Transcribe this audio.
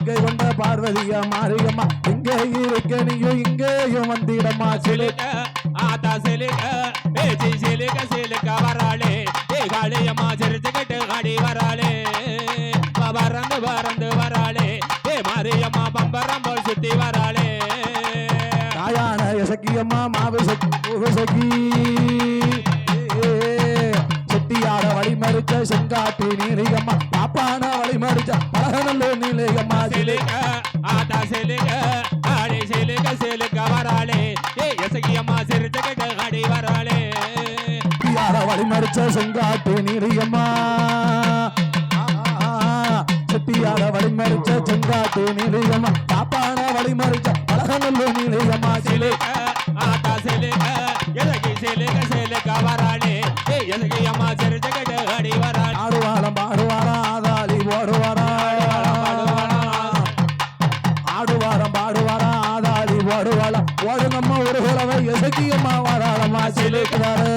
இங்கே கொண்ட பார்வதியா மாரியம்மா இங்கே இருக்க நீயும் இங்கேயும் வந்திடம்மா சிலுக்க ஆத்தா சிலுக்க ஏச்சி சிலுக்க சிலுக்க வராளே ஏ காளியம்மா சிரிச்சுக்கிட்டு ஆடி வராளே பறந்து பறந்து வராளே ஏ மாரியம்மா பம்பரம் போல் சுத்தி வராளே தாயான சக்கியம்மா மாவு சக்கி செட்டியார வழிமறிச்ச செங்காட்டு நீலியம்மா பாப்பான வழிமறிச்ச பழகநல்லூ நீலியம்மா சிலுக்க ஆத்தா சிலுக்க ஆடி சிலுக்க சிலுக்க வராளே ஏ எசகியம்மா சிரிச்சுக்கிட்டு ஆடி வராளே செட்டியார வழிமறிச்ச செங்காட்டு நீலியம்மா செட்டியார வழிமறிச்ச செங்காட்டு நீலியம்மா பாப்பான வழிமறிச்ச பழகநல்லூ நீலியம்மா சிலுக்க ஆத்தா சிலுக்க எசகி சிலுக்க சிலுக்க வராளே ஏ எசகியம்மா சிரிச்சுக்கிட்டு ஆடி வராளே ஆடுவாரம் பாடுவாரா ஆதாளி ஓடுவாரா ஆடுவாரம் பாடுவாரா ஆதாளி ஓடுவாளா ஓடுங்கம்மா ஒரு குலவை எசக்கியம்மா வராளம்மா சிலுக்கிறாரு